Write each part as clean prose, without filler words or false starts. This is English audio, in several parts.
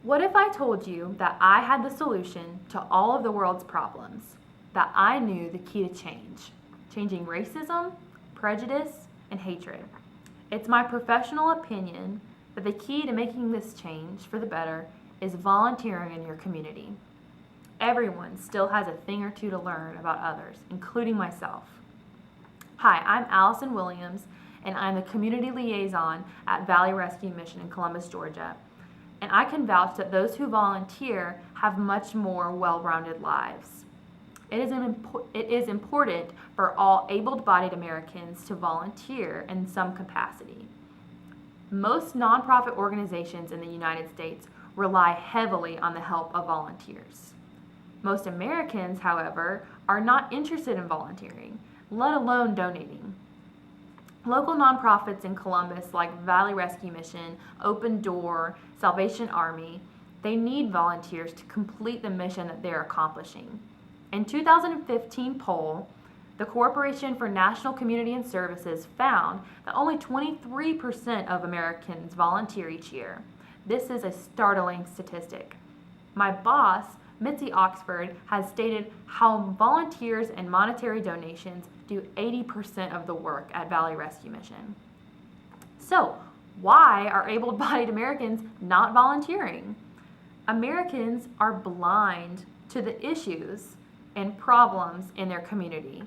What if I told you that I had the solution to all of the world's problems, that I knew the key to change, changing racism, prejudice, and hatred? It's my professional opinion that the key to making this change for the better is volunteering in your community. Everyone still has a thing or two to learn about others, including myself. Hi, I'm Allison Williams, and I'm the community liaison at Valley Rescue Mission in Columbus, Georgia. And I can vouch that those who volunteer have much more well-rounded lives. It is important for all able-bodied Americans to volunteer in some capacity. Most nonprofit organizations in the United States rely heavily on the help of volunteers. Most Americans, however, are not interested in volunteering, let alone donating. Local nonprofits in Columbus like Valley Rescue Mission, Open Door, Salvation Army, they need volunteers to complete the mission that they're accomplishing. In 2015 poll, the Corporation for National Community and Services found that only 23% of Americans volunteer each year. This is a startling statistic. My boss, Mitzi Oxford, has stated how volunteers and monetary donations do 80% of the work at Valley Rescue Mission. So, why are able-bodied Americans not volunteering? Americans are blind to the issues and problems in their community.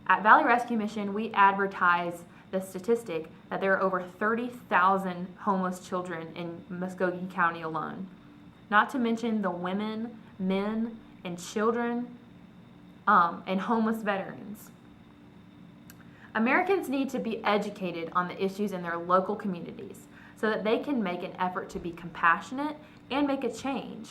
At Valley Rescue Mission, we advertise the statistic that there are over 30,000 homeless children in Muskogee County alone, not to mention the women, men, and children, and homeless veterans. Americans need to be educated on the issues in their local communities so that they can make an effort to be compassionate and make a change.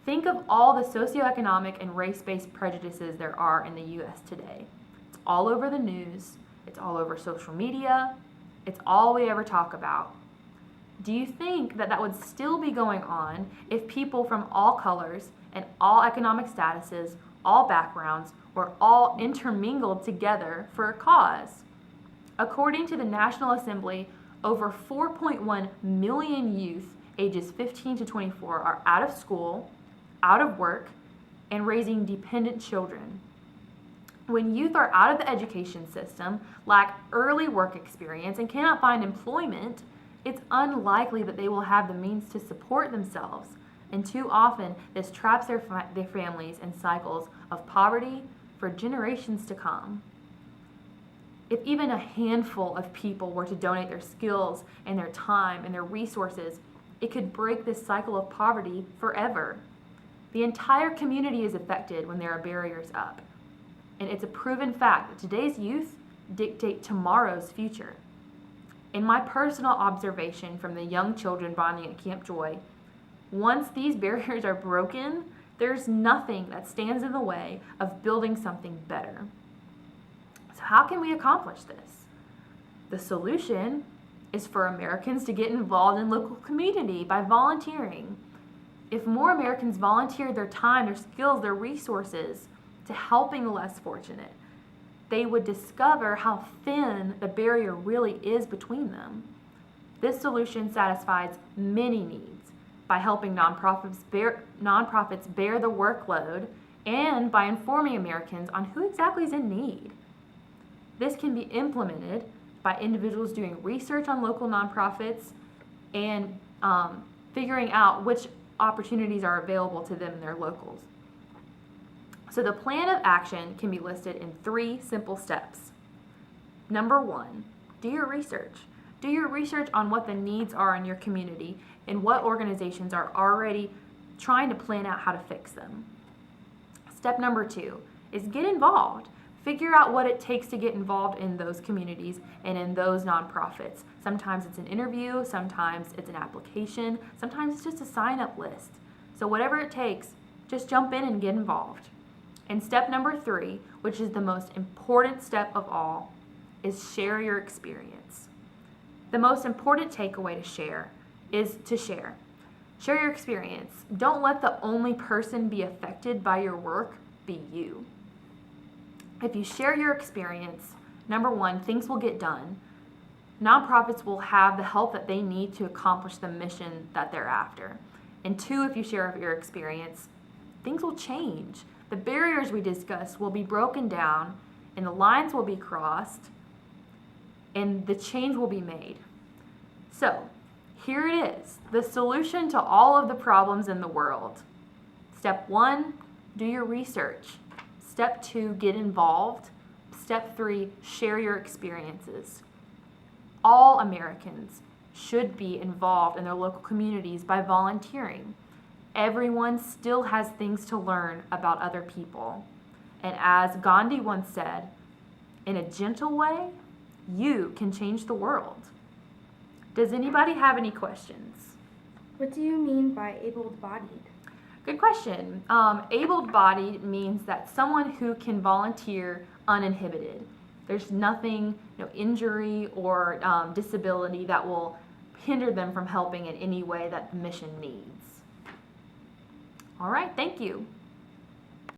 Think of all the socioeconomic and race-based prejudices there are in the U.S. today. It's all over the news, it's all over social media, it's all we ever talk about. Do you think that would still be going on if people from all colors and all economic statuses, all backgrounds, were all intermingled together for a cause? According to the National Assembly, over 4.1 million youth ages 15 to 24 are out of school, out of work, and raising dependent children. When youth are out of the education system, lack early work experience, and cannot find employment, it's unlikely that they will have the means to support themselves, and too often this traps their families in cycles of poverty for generations to come. If even a handful of people were to donate their skills and their time and their resources, it could break this cycle of poverty forever. The entire community is affected when there are barriers up, and it's a proven fact that today's youth dictate tomorrow's future. In my personal observation from the young children bonding at Camp Joy, once these barriers are broken, there's nothing that stands in the way of building something better. So how can we accomplish this? The solution is for Americans to get involved in local community by volunteering. If more Americans volunteer their time, their skills, their resources to helping the less fortunate, they would discover how thin the barrier really is between them. This solution satisfies many needs by helping nonprofits bear the workload and by informing Americans on who exactly is in need. This can be implemented by individuals doing research on local nonprofits and figuring out which opportunities are available to them in their locals. So the plan of action can be listed in 3 simple steps. Number 1, do your research. Do your research on what the needs are in your community and what organizations are already trying to plan out how to fix them. Step number 2 is get involved. Figure out what it takes to get involved in those communities and in those nonprofits. Sometimes it's an interview, sometimes it's an application, sometimes it's just a sign-up list. So whatever it takes, just jump in and get involved. And step number 3, which is the most important step of all, is share your experience. The most important takeaway to share is to share. Share your experience. Don't let the only person be affected by your work be you. If you share your experience, number 1, things will get done. Nonprofits will have the help that they need to accomplish the mission that they're after. And 2, if you share your experience, things will change. The barriers we discussed will be broken down, and the lines will be crossed, and the change will be made. So, here it is, the solution to all of the problems in the world. Step 1, do your research. Step 2, get involved. Step 3, share your experiences. All Americans should be involved in their local communities by volunteering. Everyone still has things to learn about other people. And as Gandhi once said, in a gentle way, you can change the world. Does anybody have any questions? What do you mean by able-bodied? Good question. Able-bodied means that someone who can volunteer uninhibited. There's nothing, no injury or disability that will hinder them from helping in any way that the mission needs. All right, thank you.